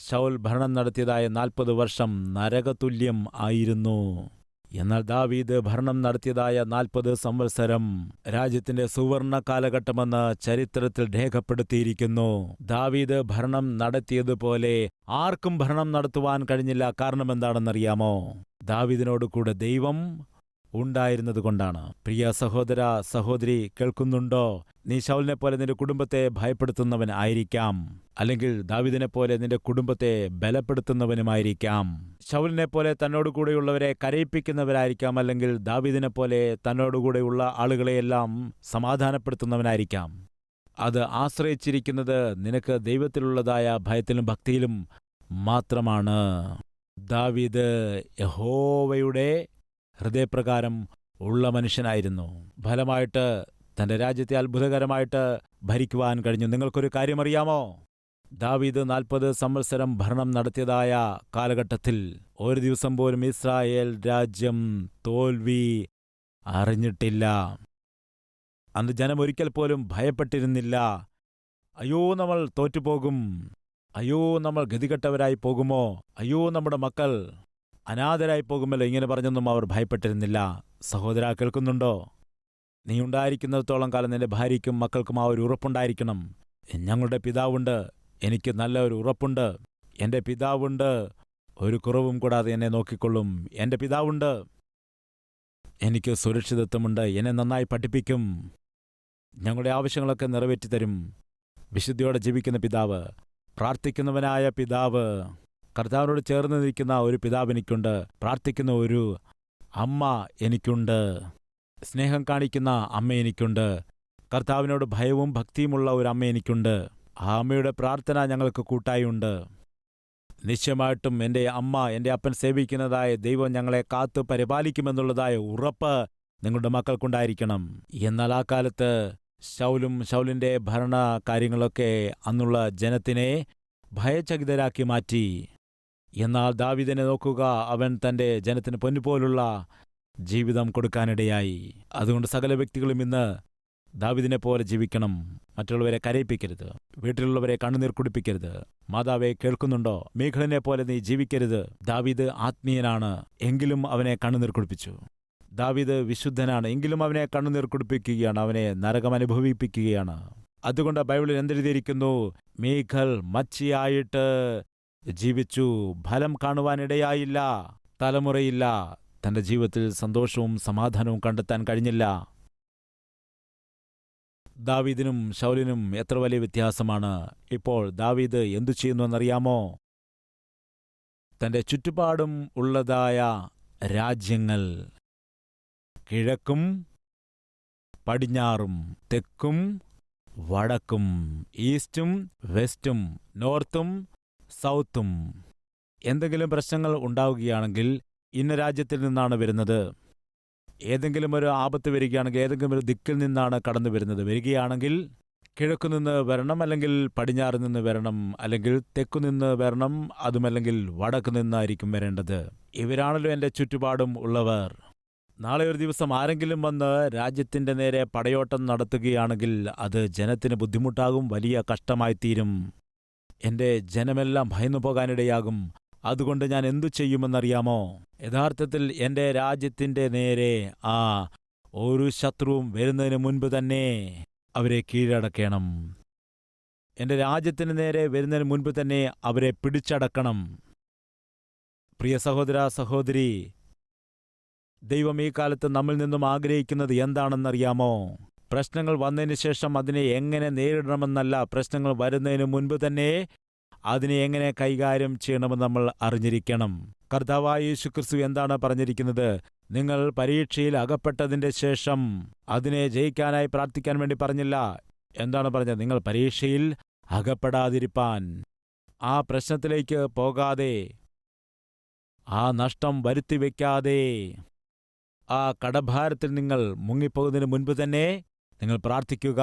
ശൗൽ ഭരണം നടത്തിയതായ 40 വർഷം നരകതുല്യം ആയിരുന്നു. എന്നാൽ ദാവീദ് ഭരണം നടത്തിയതായ 40 സംവത്സരം രാജ്യത്തിന്റെ സുവർണ കാലഘട്ടമെന്ന് ചരിത്രത്തിൽ രേഖപ്പെടുത്തിയിരിക്കുന്നു. ദാവീദ് ഭരണം നടത്തിയതുപോലെ ആർക്കും ഭരണം നടത്തുവാൻ കഴിഞ്ഞില്ല. കാരണം എന്താണെന്നറിയാമോ? ദാവീദിനോട് കൂടെ ദൈവം ഉണ്ടായിരുന്നതുകൊണ്ടാണ്. പ്രിയ സഹോദര സഹോദരി, കേൾക്കുന്നുണ്ടോ? നീ ശൗലിനെ പോലെ നിന്റെ കുടുംബത്തെ ഭയപ്പെടുത്തുന്നവൻ ആയിരിക്കാം, അല്ലെങ്കിൽ ദാവീദിനെ പോലെ നിന്റെ കുടുംബത്തെ ബലപ്പെടുത്തുന്നവനുമായിരിക്കാം. ശൗലിനെ പോലെ തന്നോടുകൂടെയുള്ളവരെ കരയിപ്പിക്കുന്നവരായിരിക്കാം, അല്ലെങ്കിൽ ദാവീദിനെ പോലെ തന്നോടുകൂടെയുള്ള ആളുകളെയെല്ലാം സമാധാനപ്പെടുത്തുന്നവനായിരിക്കാം. അത് ആശ്രയിച്ചിരിക്കുന്നത് നിനക്ക് ദൈവത്തിലുള്ളതായ ഭയത്തിലും ഭക്തിയിലും മാത്രമാണ്. ദാവീദ് യഹോവയുടെ ഹൃദയപ്രകാരം ഉള്ള മനുഷ്യനായിരുന്നു. ഫലമായിട്ട് തൻ്റെ രാജ്യത്തെ അത്ഭുതകരമായിട്ട് ഭരിക്കുവാൻ കഴിഞ്ഞു. നിങ്ങൾക്കൊരു കാര്യമറിയാമോ? ദാവീദ് 40 സംവത്സരം ഭരണം നടത്തിയതായ കാലഘട്ടത്തിൽ ഒരു ദിവസം പോലും ഇസ്രായേൽ രാജ്യം തോൽവി അറിഞ്ഞിട്ടില്ല. അന്ന് ജനം ഒരിക്കൽ പോലും ഭയപ്പെട്ടിരുന്നില്ല. അയ്യോ, നമ്മൾ തോറ്റുപോകും, അയ്യോ നമ്മൾ ഗതികെട്ടവരായി പോകുമോ, അയ്യോ നമ്മുടെ മക്കൾ അനാഥരായി പോകുമല്ലോ, ഇങ്ങനെ പറഞ്ഞൊന്നും അവർ ഭയപ്പെട്ടിരുന്നില്ല. സഹോദരാ, കേൾക്കുന്നുണ്ടോ? നീ ഉണ്ടായിരിക്കുന്നിടത്തോളം കാലം നിന്റെ ഭാര്യയ്ക്കും മക്കൾക്കും ആ ഒരു ഉറപ്പുണ്ടായിരിക്കണം. ഞങ്ങളുടെ പിതാവുണ്ട്, എനിക്ക് നല്ല ഒരു ഉറപ്പുണ്ട്, എൻ്റെ പിതാവുണ്ട്, ഒരു കുറവും കൂടാതെ എന്നെ നോക്കിക്കൊള്ളും, എൻ്റെ പിതാവുണ്ട്, എനിക്ക് സുരക്ഷിതത്വമുണ്ട്, എന്നെ നന്നായി പഠിപ്പിക്കും, ഞങ്ങളുടെ ആവശ്യങ്ങളൊക്കെ നിറവേറ്റിത്തരും. വിശുദ്ധിയോടെ ജീവിക്കുന്ന പിതാവ്, പ്രാർത്ഥിക്കുന്നവനായ പിതാവ്, കർത്താവിനോട് ചേർന്ന് നിൽക്കുന്ന ഒരു പിതാവ് എനിക്കുണ്ട്, പ്രാർത്ഥിക്കുന്ന ഒരു അമ്മ എനിക്കുണ്ട്, സ്നേഹം കാണിക്കുന്ന അമ്മ എനിക്കുണ്ട്, കർത്താവിനോട് ഭയവും ഭക്തിയുമുള്ള ഒരു അമ്മ എനിക്കുണ്ട്. ആ അമ്മയുടെ പ്രാർത്ഥന ഞങ്ങൾക്ക് കൂട്ടായുണ്ട്. നിശ്ചയമായിട്ടും എൻ്റെ അമ്മ, എൻ്റെ അപ്പൻ സേവിക്കുന്നതായ ദൈവം ഞങ്ങളെ കാത്തു പരിപാലിക്കുമെന്നുള്ളതായ ഉറപ്പ് നിങ്ങളുടെ മക്കൾക്കുണ്ടായിരിക്കണം. എന്നാൽ ആ കാലത്ത് ശൗലും ശൗലിൻ്റെ ഭരണ കാര്യങ്ങളൊക്കെ അന്നുള്ള ജനത്തിനെ ഭയചകിതരാക്കി മാറ്റി. എന്നാൽ ദാവീദിനെ നോക്കുക, അവൻ തൻ്റെ ജനത്തിന് പൊന്നുപോലുള്ള ജീവിതം കൊടുക്കാനിടയായി. അതുകൊണ്ട് സകല വ്യക്തികളും ഇന്ന് ദാവീദിനെ പോലെ ജീവിക്കണം. മറ്റുള്ളവരെ കരയിപ്പിക്കരുത്, വീട്ടിലുള്ളവരെ കണ്ണുനീർ കുടിപ്പിക്കരുത്. മാതാവെ, കേൾക്കുന്നുണ്ടോ? മീഖളിനെ പോലെ നീ ജീവിക്കരുത്. ദാവീദ് ആത്മീയനാണ്, എങ്കിലും അവനെ കണ്ണുനീർ കുടിപ്പിച്ചു. ദാവീദ് വിശുദ്ധനാണ്, എങ്കിലും അവനെ കണ്ണുനീർ കുടിപ്പിക്കുകയാണ്, അവനെ നരകം അനുഭവിപ്പിക്കുകയാണ്. അതുകൊണ്ട് ബൈബിളിൽ എന്തെഴുതിയിരിക്കുന്നു? മീഖൾ മച്ചിയായിട്ട് ജീവിച്ചു, ഫലം കാണുവാനിടയായില്ല. തലമുറയില്ല. തൻ്റെ ജീവിതത്തിൽ സന്തോഷവും സമാധാനവും കണ്ടെത്താൻ കഴിഞ്ഞില്ല. ദാവീദിനും ശൗലിനും എത്ര വലിയ വ്യത്യാസമാണ്. ഇപ്പോൾ ദാവീദ് എന്തു ചെയ്യുന്നുവെന്നറിയാമോ? തൻ്റെ ചുറ്റുപാടും ഉള്ളതായ രാജ്യങ്ങൾ, കിഴക്കും പടിഞ്ഞാറും തെക്കും വടക്കും, ഈസ്റ്റും വെസ്റ്റും, നോർത്തും സൗത്തും, എന്തെങ്കിലും പ്രശ്നങ്ങൾ ഉണ്ടാവുകയാണെങ്കിൽ ഇന്ന രാജ്യത്തിൽ നിന്നാണ് വരുന്നത്. ഏതെങ്കിലും ഒരു ആപത്ത് വരികയാണെങ്കിൽ ഏതെങ്കിലും ഒരു ദിക്കിൽ നിന്നാണ് കടന്നു വരികയാണെങ്കിൽ കിഴക്കുനിന്ന് വരണം, അല്ലെങ്കിൽ പടിഞ്ഞാറ് നിന്ന് വരണം, അല്ലെങ്കിൽ തെക്കുനിന്ന് വരണം, അതുമല്ലെങ്കിൽ വടക്കു നിന്നായിരിക്കും വരേണ്ടത്. ഇവരാണല്ലോ എൻ്റെ ചുറ്റുപാടും ഉള്ളവർ. നാളെ ഒരു ദിവസം ആരെങ്കിലും വന്ന് രാജ്യത്തിൻ്റെ നേരെ പടയോട്ടം നടത്തുകയാണെങ്കിൽ അത് ജനത്തിന് ബുദ്ധിമുട്ടാകും, വലിയ കഷ്ടമായിത്തീരും. എൻ്റെ ജനമെല്ലാം ഭയന്നു പോകാനിടയാകും. അതുകൊണ്ട് ഞാൻ എന്തു ചെയ്യുമെന്നറിയാമോ? യഥാർത്ഥത്തിൽ എൻ്റെ രാജ്യത്തിൻ്റെ നേരെ ഒരു ശത്രുവും വരുന്നതിന് മുൻപ് തന്നെ അവരെ കീഴടക്കണം. എൻ്റെ രാജ്യത്തിന് നേരെ വരുന്നതിന് മുൻപ് തന്നെ അവരെ പിടിച്ചടക്കണം. പ്രിയ സഹോദര സഹോദരി, ദൈവം ഈ കാലത്ത് നമ്മിൽ നിന്നും ആഗ്രഹിക്കുന്നത് എന്താണെന്നറിയാമോ? പ്രശ്നങ്ങൾ വന്നതിന് ശേഷം അതിനെ എങ്ങനെ നേരിടണമെന്നല്ല, പ്രശ്നങ്ങൾ വരുന്നതിന് മുൻപ് തന്നെ അതിനെ എങ്ങനെ കൈകാര്യം ചെയ്യണമെന്ന് നമ്മൾ അറിഞ്ഞിരിക്കണം. കർത്താവായ യേശുക്രിസ്തു എന്താണ് പറഞ്ഞിരിക്കുന്നത്? നിങ്ങൾ പരീക്ഷയിൽ അകപ്പെട്ടതിൻ്റെ ശേഷം അതിനെ ജയിക്കാനായി പ്രാർത്ഥിക്കാൻ വേണ്ടി പറഞ്ഞില്ല. എന്താണ് പറഞ്ഞത്? നിങ്ങൾ പരീക്ഷയിൽ അകപ്പെടാതിരിപ്പാൻ, ആ പ്രശ്നത്തിലേക്ക് പോകാതെ, ആ നഷ്ടം വരുത്തിവെക്കാതെ, ആ കടഭാരത്തിൽ നിങ്ങൾ മുങ്ങിപ്പോകുന്നതിന് മുൻപ് തന്നെ നിങ്ങൾ പ്രാർത്ഥിക്കുക.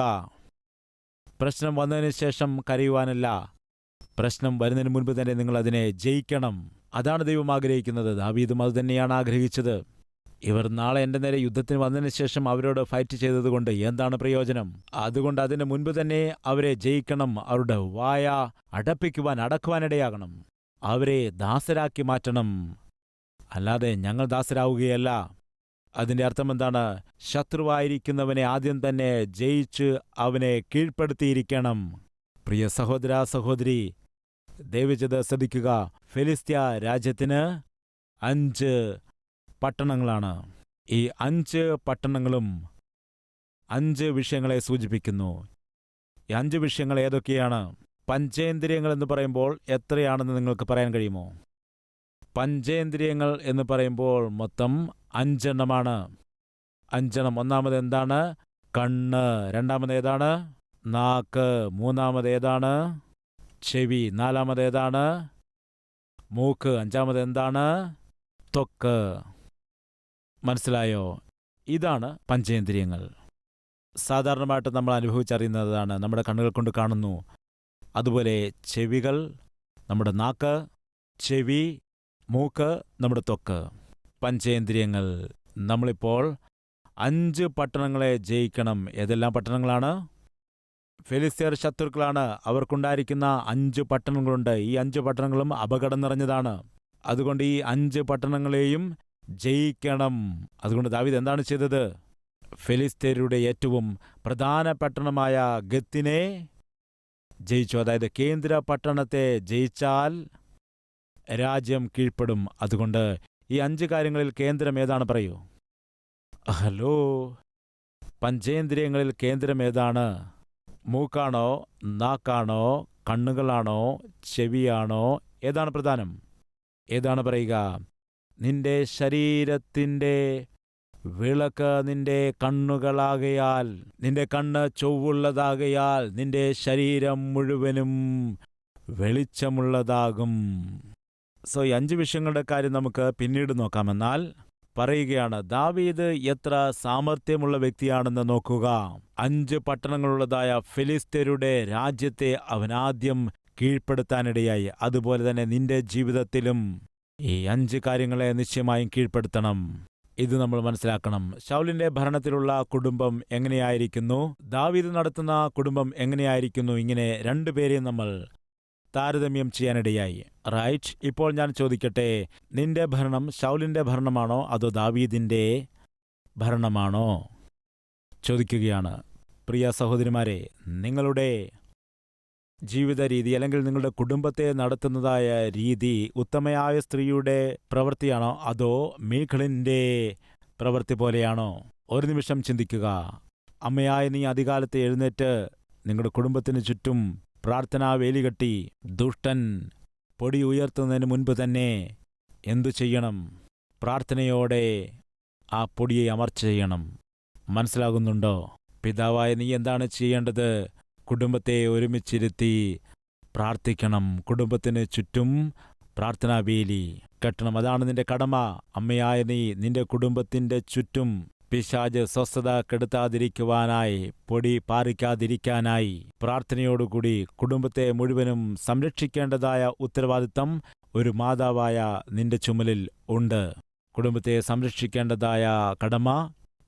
പ്രശ്നം വന്നതിന് ശേഷം കരയുവാനല്ല, പ്രശ്നം വരുന്നതിന് മുൻപ് തന്നെ നിങ്ങൾ അതിനെ ജയിക്കണം. അതാണ് ദൈവം ആഗ്രഹിക്കുന്നത്. ദാവീദും അതുതന്നെയാണ് ആഗ്രഹിച്ചത്. ഇവർ നാളെ എൻ്റെ നേരെ യുദ്ധത്തിന് വന്നതിന് ശേഷം അവരോട് ഫൈറ്റ് ചെയ്തതുകൊണ്ട് എന്താണ് പ്രയോജനം? അതുകൊണ്ട് അതിന് മുൻപ് തന്നെ അവരെ ജയിക്കണം. അവരുടെ വായ അടക്കുവാനിടയാകണം. അവരെ ദാസരാക്കി മാറ്റണം. അല്ലാതെ ഞങ്ങൾ ദാസരാവുകയല്ല. അതിൻ്റെ അർത്ഥം എന്താണ്? ശത്രുവായിരിക്കുന്നവനെ ആദ്യം തന്നെ ജയിച്ച് അവനെ കീഴ്പ്പെടുത്തിയിരിക്കണം. പ്രിയ സഹോദര സഹോദരി, ദയവിച്ചത് ശ്രദ്ധിക്കുക. ഫെലിസ്ത്യ രാജ്യത്തിന് 5 പട്ടണങ്ങളാണ്. ഈ 5 പട്ടണങ്ങളും 5 വിഷയങ്ങളെ സൂചിപ്പിക്കുന്നു. ഈ 5 വിഷയങ്ങൾ ഏതൊക്കെയാണ്? പഞ്ചേന്ദ്രിയങ്ങൾ എന്ന് പറയുമ്പോൾ എത്രയാണെന്ന് നിങ്ങൾക്ക് പറയാൻ കഴിയുമോ? പഞ്ചേന്ദ്രിയങ്ങൾ എന്ന് പറയുമ്പോൾ മൊത്തം 5 എണ്ണമാണ്. 5 എണ്ണം. ഒന്നാമത് എന്താണ്? കണ്ണ്. രണ്ടാമത് ഏതാണ്? നാക്ക്. മൂന്നാമത് ഏതാണ്? ചെവി. നാലാമത് ഏതാണ്? മൂക്ക്. അഞ്ചാമത് എന്താണ്? ത്വക്ക്. മനസ്സിലായോ? ഇതാണ് പഞ്ചേന്ദ്രിയങ്ങൾ. സാധാരണമായിട്ട് നമ്മൾ അനുഭവിച്ചറിയുന്നതാണ്. നമ്മുടെ കണ്ണുകൾ കൊണ്ട് കാണുന്നു. അതുപോലെ ചെവികൾ, നമ്മുടെ നാക്ക്, ചെവി, മൂക്ക്, നമ്മുടെ ത്വക്ക്. പഞ്ചേന്ദ്രിയങ്ങൾ. നമ്മളിപ്പോൾ 5 പട്ടണങ്ങളെ ജയിക്കണം. ഏതെല്ലാം പട്ടണങ്ങളാണ്? ഫെലിസ്ത്യർ ശത്രുക്കളാണ്. അവർക്കുണ്ടായിരിക്കുന്ന 5 പട്ടണങ്ങളുണ്ട്. ഈ 5 പട്ടണങ്ങളും അപകടം നിറഞ്ഞതാണ്. അതുകൊണ്ട് ഈ 5 പട്ടണങ്ങളെയും ജയിക്കണം. അതുകൊണ്ട് ദാവീദ് എന്താണ് ചെയ്തത്? ഫെലിസ്ത്യരുടെ ഏറ്റവും പ്രധാന പട്ടണമായ ഗത്തിനെ ജയിച്ചു. അതായത് കേന്ദ്ര പട്ടണത്തെ ജയിച്ചാൽ രാജ്യം കീഴ്പ്പെടും. അതുകൊണ്ട് ഈ 5 കാര്യങ്ങളിൽ കേന്ദ്രം ഏതാണ്? പറയൂ. ഹലോ, പഞ്ചേന്ദ്രിയങ്ങളിൽ കേന്ദ്രം ഏതാണ്? മൂക്കാണോ? നാക്കാണോ? കണ്ണുകളാണോ? ചെവിയാണോ? ഏതാണ് പ്രധാനം? ഏതാണ് പറയുക? നിന്റെ ശരീരത്തിൻ്റെ വിളക്ക് നിന്റെ കണ്ണുകളാകയാൽ, നിന്റെ കണ്ണ് ചൊവ്വുള്ളതാകയാൽ നിന്റെ ശരീരം മുഴുവനും വെളിച്ചമുള്ളതാകും. സോ ഈ 5 വിഷയങ്ങളുടെ കാര്യം നമുക്ക് പിന്നീട് നോക്കാമെന്നാൽ പറയുകയാണ്, ദാവീദ് എത്ര സാമർത്ഥ്യമുള്ള വ്യക്തിയാണെന്ന് നോക്കുക. 5 പട്ടണങ്ങളുള്ളതായ ഫെലിസ്ത്യരുടെ രാജ്യത്തെ അവനാദ്യം കീഴ്പ്പെടുത്താനിടയായി. അതുപോലെ തന്നെ നിന്റെ ജീവിതത്തിലും ഈ 5 കാര്യങ്ങളെ നിശ്ചയമായും കീഴ്പ്പെടുത്തണം. ഇത് നമ്മൾ മനസ്സിലാക്കണം. ശൗലിന്റെ ഭരണത്തിലുള്ള കുടുംബം എങ്ങനെയായിരിക്കുന്നു? ദാവീദ് നടത്തുന്ന കുടുംബം എങ്ങനെയായിരിക്കുന്നു? ഇങ്ങനെ 2 പേരെയും നമ്മൾ താരതമ്യം ചെയ്യാനിടയായി. റൈറ്റ്. ഇപ്പോൾ ഞാൻ ചോദിക്കട്ടെ, നിന്റെ ഭരണം ശൗലിന്റെ ഭരണമാണോ അതോ ദാവീദിന്റെ ഭരണമാണോ? ചോദിക്കുകയാണ്. പ്രിയ സഹോദരിമാരെ, നിങ്ങളുടെ ജീവിത രീതി അല്ലെങ്കിൽ നിങ്ങളുടെ കുടുംബത്തെ നടത്തുന്നതായ രീതി ഉത്തമയായ സ്ത്രീയുടെ പ്രവൃത്തിയാണോ അതോ മീഖളിൻ്റെ പ്രവൃത്തി പോലെയാണോ? ഒരു നിമിഷം ചിന്തിക്കുക. അമ്മയായ നീ അതികാലത്ത് എഴുന്നേറ്റ് നിങ്ങളുടെ കുടുംബത്തിന് ചുറ്റും പ്രാർത്ഥനാ വേലികെട്ടി ദുഷ്ടൻ പൊടി ഉയർത്തുന്നതിന് മുൻപ് തന്നെ എന്തു ചെയ്യണം? പ്രാർത്ഥനയോടെ ആ പൊടിയെ അമർച്ച ചെയ്യണം. മനസ്സിലാകുന്നുണ്ടോ? പിതാവായ നീ എന്താണ് ചെയ്യേണ്ടത്? കുടുംബത്തെ ഒരുമിച്ചിരുത്തി പ്രാർത്ഥിക്കണം. കുടുംബത്തിന് ചുറ്റും പ്രാർത്ഥനാവേലി കെട്ടണം. അതാണ് നിന്റെ കടമ. അമ്മയായ നീ നിന്റെ കുടുംബത്തിൻ്റെ ചുറ്റും പിശാച് സ്വസ്ഥത കെടുത്താതിരിക്കുവാനായി, പൊടി പാറിക്കാതിരിക്കാനായി പ്രാർത്ഥനയോടുകൂടി കുടുംബത്തെ മുഴുവനും സംരക്ഷിക്കേണ്ടതായ ഉത്തരവാദിത്തം ഒരു മാതാവായ നിന്റെ ചുമലിൽ ഉണ്ട്. കുടുംബത്തെ സംരക്ഷിക്കേണ്ടതായ കടമ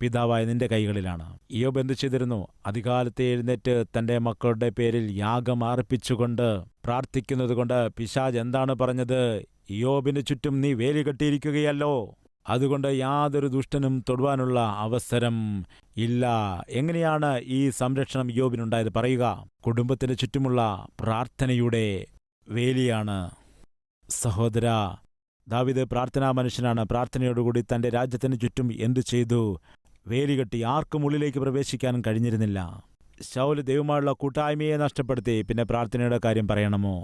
പിതാവായ നിന്റെ കൈകളിലാണ്. ഇയ്യോബ് എന്തു ചെയ്തിരുന്നു? അതികാലത്തെ എഴുന്നേറ്റ് തൻ്റെ മക്കളുടെ പേരിൽ യാഗം അർപ്പിച്ചുകൊണ്ട് പ്രാർത്ഥിക്കുന്നതുകൊണ്ട് പിശാച് എന്താണ് പറഞ്ഞത്? ഇയ്യോബിന് ചുറ്റും നീ വേലി കെട്ടിയിരിക്കുകയല്ലോ, അതുകൊണ്ട് യാതൊരു ദുഷ്ടനും തൊടുവാനുള്ള അവസരം ഇല്ല. എങ്ങനെയാണ് ഈ സംരക്ഷണം ഇയ്യോബിനുണ്ടായത്? പറയുക. കുടുംബത്തിന് ചുറ്റുമുള്ള പ്രാർത്ഥനയുടെ വേലിയാണ്. സഹോദര, ദാവീദ് പ്രാർത്ഥനാ മനുഷ്യനാണ്. പ്രാർത്ഥനയോടുകൂടി തൻ്റെ രാജ്യത്തിന് ചുറ്റും എന്തു ചെയ്തു? വേലികെട്ടി. ആർക്കും ഉള്ളിലേക്ക് പ്രവേശിക്കാനും കഴിഞ്ഞിരുന്നില്ല. ശൗല് ദൈവമായുള്ള കൂട്ടായ്മയെ നഷ്ടപ്പെടുത്തി. പിന്നെ പ്രാർത്ഥനയുടെ കാര്യം പറയണമോ?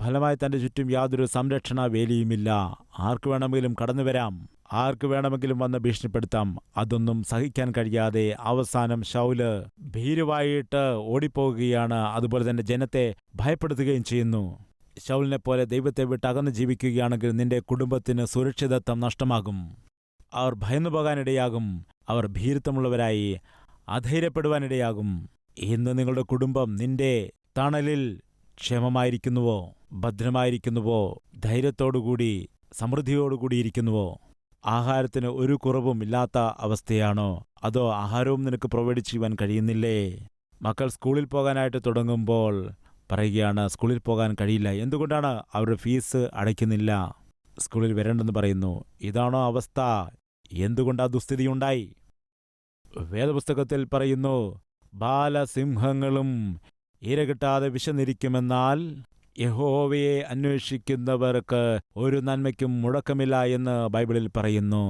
ഫലമായി തൻ്റെ ചുറ്റും യാതൊരു സംരക്ഷണ വേലിയുമില്ല. ആർക്ക് വേണമെങ്കിലും കടന്നുവരാം, ആർക്ക് വേണമെങ്കിലും വന്ന് ഭീഷണിപ്പെടുത്താം. അതൊന്നും സഹിക്കാൻ കഴിയാതെ അവസാനം ശൗല് ഭീരുവായിട്ട് ഓടിപ്പോകുകയാണ്. അതുപോലെ തന്നെ ജനത്തെ ഭയപ്പെടുത്തുകയും ചെയ്യുന്നു. ശൗലിനെ പോലെ ദൈവത്തെ വിട്ട് അകന്ന് ജീവിക്കുകയാണെങ്കിൽ നിന്റെ കുടുംബത്തിന് സുരക്ഷിതത്വം നഷ്ടമാകും. അവർ ഭയന്നു പോകാനിടയാകും. അവർ ഭീരുത്വമുള്ളവരായി അധൈര്യപ്പെടുവാനിടയാകും. ഇന്ന് നിങ്ങളുടെ കുടുംബം നിന്റെ തണലിൽ ക്ഷേമമായിരിക്കുന്നുവോ? ഭദ്രമായിരിക്കുന്നുവോ? ധൈര്യത്തോടുകൂടി സമൃദ്ധിയോടുകൂടിയിരിക്കുന്നുവോ? ആഹാരത്തിന് ഒരു കുറവും ഇല്ലാത്ത അവസ്ഥയാണോ? അതോ ആഹാരവും നിനക്ക് പ്രൊവൈഡ് ചെയ്യുവാൻ കഴിയുന്നില്ലേ? മക്കൾ സ്കൂളിൽ പോകാനായിട്ട് തുടങ്ങുമ്പോൾ പറയുകയാണ്, സ്കൂളിൽ പോകാൻ കഴിയില്ല. എന്തുകൊണ്ടാണ്? അവരുടെ ഫീസ് അടയ്ക്കുന്നില്ല, സ്കൂളിൽ വരേണ്ടെന്ന് പറയുന്നു. ഇതാണോ അവസ്ഥ? എന്തുകൊണ്ടാ ദുസ്ഥിതിയുണ്ടായി? വേദപുസ്തകത്തിൽ പറയുന്നു, ബാലസിംഹങ്ങളും ഇര കിട്ടാതെ വിശന്നിരിക്കുമെന്നാൽ യഹോവയെ അന്വേഷിക്കുന്നവർക്ക് ഒരു നന്മയ്ക്കും മുടക്കമില്ല എന്ന് ബൈബിളിൽ പറയുന്നു.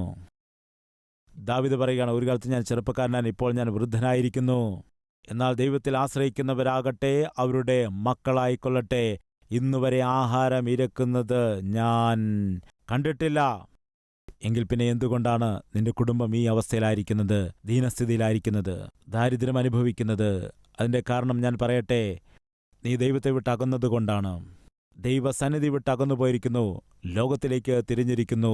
ദാവീദ് പറയുകയാണ്, ഒരു കാലത്ത് ഞാൻ ചെറുപ്പക്കാരനാണ്, ഇപ്പോൾ ഞാൻ വൃദ്ധനായിരിക്കുന്നു. എന്നാൽ ദൈവത്തിൽ ആശ്രയിക്കുന്നവരാകട്ടെ അവരുടെ മക്കളായിക്കൊള്ളട്ടെ, ഇന്നുവരെ ആഹാരം ഇരക്കുന്നത് ഞാൻ കണ്ടിട്ടില്ല. എങ്കിൽ പിന്നെ എന്തുകൊണ്ടാണ് നിന്റെ കുടുംബം ഈ അവസ്ഥയിലായിരിക്കുന്നത്, ദീനസ്ഥിതിയിലായിരിക്കുന്നത്, ദാരിദ്ര്യം അനുഭവിക്കുന്നത്? അതിൻ്റെ കാരണം ഞാൻ പറയട്ടെ. നീ ദൈവത്തെ വിട്ടകന്നതുകൊണ്ടാണ്. ദൈവസന്നിധി വിട്ടകന്നു പോയിരിക്കുന്നു. ലോകത്തിലേക്ക് തിരിഞ്ഞിരിക്കുന്നു.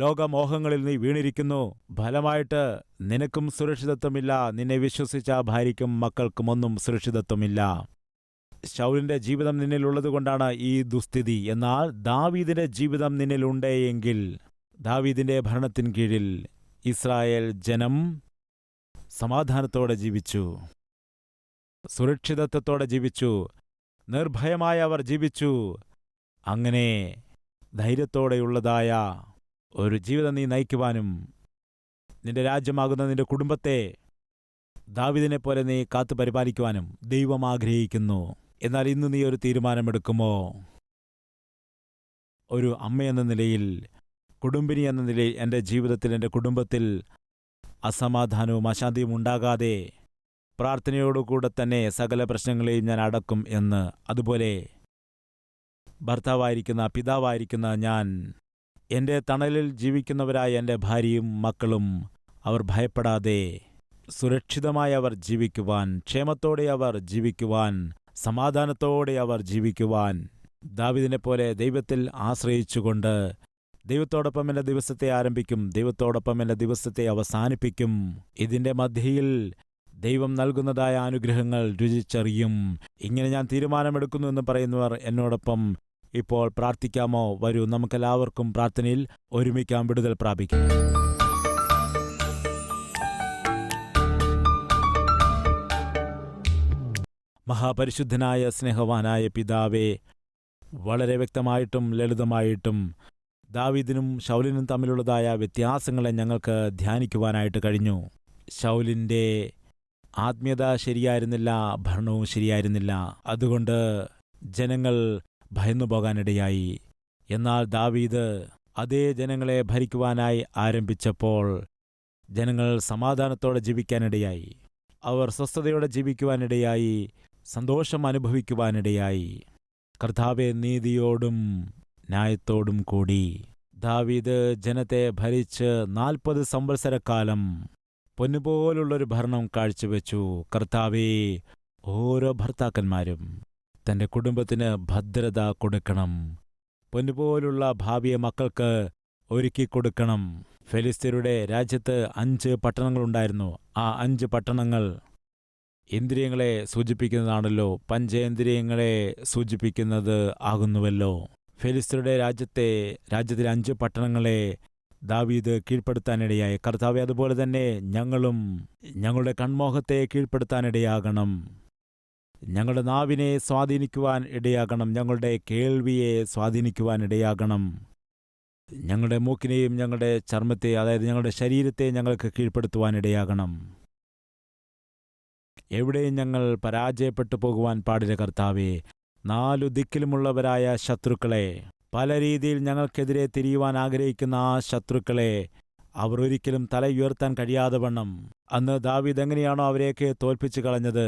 ലോകമോഹങ്ങളിൽ നീ വീണിരിക്കുന്നു. ഫലമായിട്ട് നിനക്കും സുരക്ഷിതത്വമില്ല. നിന്നെ വിശ്വസിച്ച ഭാര്യയ്ക്കും മക്കൾക്കും ഒന്നും സുരക്ഷിതത്വമില്ല. ശൗലിന്റെ ജീവിതം നിന്നിലുള്ളതുകൊണ്ടാണ് ഈ ദുസ്ഥിതി. എന്നാൽ ദാവീദിന്റെ ജീവിതം നിന്നിലുണ്ടെങ്കിൽ, ദാവീദിന്റെ ഭരണത്തിൻ കീഴിൽ ഇസ്രായേൽ ജനം സമാധാനത്തോടെ ജീവിച്ചു, സുരക്ഷിതത്വത്തോടെ ജീവിച്ചു, നിർഭയമായി അവർ ജീവിച്ചു. അങ്ങനെ ധൈര്യത്തോടെയുള്ളതായ ഒരു ജീവിതം നീ നയിക്കുവാനും നിന്റെ രാജ്യമാകുന്ന നിന്റെ കുടുംബത്തെ ദാവീദിനെ പോലെ നീ കാത്തു പരിപാലിക്കുവാനും ദൈവം ആഗ്രഹിക്കുന്നു. എന്നാൽ ഇന്ന് നീ ഒരു തീരുമാനമെടുക്കുമോ? ഒരു അമ്മയെന്ന നിലയിൽ, കുടുംബിനി എന്ന നിലയിൽ എൻ്റെ ജീവിതത്തിൽ, എൻ്റെ കുടുംബത്തിൽ അസമാധാനവും അശാന്തിയും ഉണ്ടാകാതെ പ്രാർത്ഥനയോടുകൂടെ തന്നെ സകല പ്രശ്നങ്ങളെയും ഞാൻ അടക്കും എന്ന്. അതുപോലെ ഭർത്താവായിരിക്കുന്ന, പിതാവായിരിക്കുന്ന ഞാൻ, എൻ്റെ തണലിൽ ജീവിക്കുന്നവരായ എൻ്റെ ഭാര്യയും മക്കളും അവർ ഭയപ്പെടാതെ സുരക്ഷിതമായി അവർ ജീവിക്കുവാൻ, ക്ഷേമത്തോടെ അവർ ജീവിക്കുവാൻ, സമാധാനത്തോടെ അവർ ജീവിക്കുവാൻ, ദാവീദിനെപ്പോലെ ദൈവത്തിൽ ആശ്രയിച്ചുകൊണ്ട് ദൈവത്തോടൊപ്പം എൻ്റെ ദിവസത്തെ ആരംഭിക്കും, ദൈവത്തോടൊപ്പം എൻ്റെ ദിവസത്തെ അവസാനിപ്പിക്കും. ഇതിൻ്റെ മധ്യയിൽ ദൈവം നൽകുന്നതായ അനുഗ്രഹങ്ങൾ രുചിച്ചറിയും. ഇങ്ങനെ ഞാൻ തീരുമാനമെടുക്കുന്നു എന്ന് പറയുന്നവർ എന്നോടൊപ്പം ഇപ്പോൾ പ്രാർത്ഥിക്കാമോ? വരൂ, നമുക്കെല്ലാവർക്കും പ്രാർത്ഥനയിൽ ഒരുമിക്കാം, വിടുതൽ പ്രാപിക്കാം. മഹാപരിശുദ്ധനായ സ്നേഹവാനായ പിതാവേ, വളരെ വ്യക്തമായിട്ടും ലളിതമായിട്ടും ദാവീദിനും ശൗലിനും തമ്മിലുള്ളതായ വ്യത്യാസങ്ങളെ ഞങ്ങൾക്ക് ധ്യാനിക്കുവാനായിട്ട് കഴിഞ്ഞു. ശൗലിൻ്റെ ആത്മീയത ശരിയായിരുന്നില്ല, ഭരണവും ശരിയായിരുന്നില്ല. അതുകൊണ്ട് ജനങ്ങൾ ഭയന്നു പോകാനിടയായി. എന്നാൽ ദാവീദ് അതേ ജനങ്ങളെ ഭരിക്കുവാനായി ആരംഭിച്ചപ്പോൾ ജനങ്ങൾ സമാധാനത്തോടെ ജീവിക്കാനിടയായി. അവർ സ്വസ്ഥതയോടെ ജീവിക്കുവാനിടയായി, സന്തോഷം അനുഭവിക്കുവാനിടയായി. കർത്താവെ, നീതിയോടും ന്യായത്തോടും കൂടി ദാവീദ് ജനത്തെ ഭരിച്ച് 40 സംവത്സരക്കാലം പൊന്നുപോലുള്ളൊരു ഭരണം കാഴ്ചവെച്ചു. കർത്താവേ, ഓരോ ഭർത്താക്കന്മാരും തൻ്റെ കുടുംബത്തിന് ഭദ്രത കൊടുക്കണം. പൊന്നുപോലുള്ള ഭാവിയെ മക്കൾക്ക് ഒരുക്കിക്കൊടുക്കണം. ഫെലിസ്ത്യരുടെ രാജ്യത്ത് 5 പട്ടണങ്ങളുണ്ടായിരുന്നു. ആ 5 പട്ടണങ്ങൾ ഇന്ദ്രിയങ്ങളെ സൂചിപ്പിക്കുന്നതാണല്ലോ, പഞ്ചേന്ദ്രിയങ്ങളെ സൂചിപ്പിക്കുന്നത് ആകുന്നുവല്ലോ. ഫെലിസ്ത്യരുടെ രാജ്യത്തിലെ 5 പട്ടണങ്ങളെ ദാവീദ് കീഴ്പ്പെടുത്താനിടയായി. കർത്താവെ, അതുപോലെ തന്നെ ഞങ്ങളും ഞങ്ങളുടെ കൺമോഹത്തെ കീഴ്പ്പെടുത്താനിടയാകണം. ഞങ്ങളുടെ നാവിനെ സ്വാധീനിക്കുവാൻ ഇടയാകണം. ഞങ്ങളുടെ കേൾവിയെ സ്വാധീനിക്കുവാൻ ഇടയാകണം. ഞങ്ങളുടെ മൂക്കിനെയും ഞങ്ങളുടെ ചർമ്മത്തെ, അതായത് ഞങ്ങളുടെ ശരീരത്തെ ഞങ്ങൾക്ക് കീഴ്പ്പെടുത്തുവാൻ ഇടയാകണം. എവിടെയും ഞങ്ങൾ പരാജയപ്പെട്ടു പോകുവാൻ പാടില്ല. കർത്താവെ, 4 ദിക്കിലുമുള്ളവരായ ശത്രുക്കളെ, പല രീതിയിൽ ഞങ്ങൾക്കെതിരെ തിരിയുവാൻ ആഗ്രഹിക്കുന്ന ആ ശത്രുക്കളെ അവർ ഒരിക്കലും തല ഉയർത്താൻ കഴിയാതെ വണ്ണം അന്ന് ദാവീദ് എങ്ങനെയാണോ അവരെയൊക്കെ തോൽപ്പിച്ചു കളഞ്ഞത്,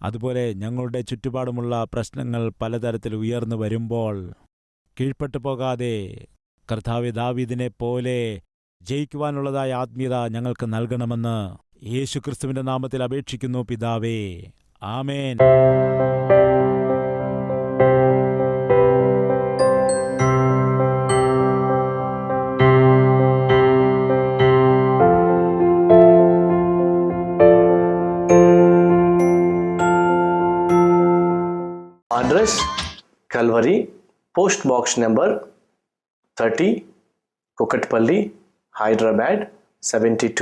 അതുപോലെ ഞങ്ങളുടെ ചുറ്റുപാടുമുള്ള പ്രശ്നങ്ങൾ പലതരത്തിൽ ഉയർന്നു വരുമ്പോൾ കീഴ്പ്പെട്ടു പോകാതെ കർത്താവെ, ദാവീദിനെ പോലെ ജയിക്കുവാനുള്ളതായ ആത്മീയത ഞങ്ങൾക്ക് നൽകണമെന്ന് യേശുക്രിസ്തുവിന്റെ നാമത്തിൽ അപേക്ഷിക്കുന്നു പിതാവേ. ആമേൻ. Address: Calvary, Post Box number 30, Kukatpalli, Hyderabad 72.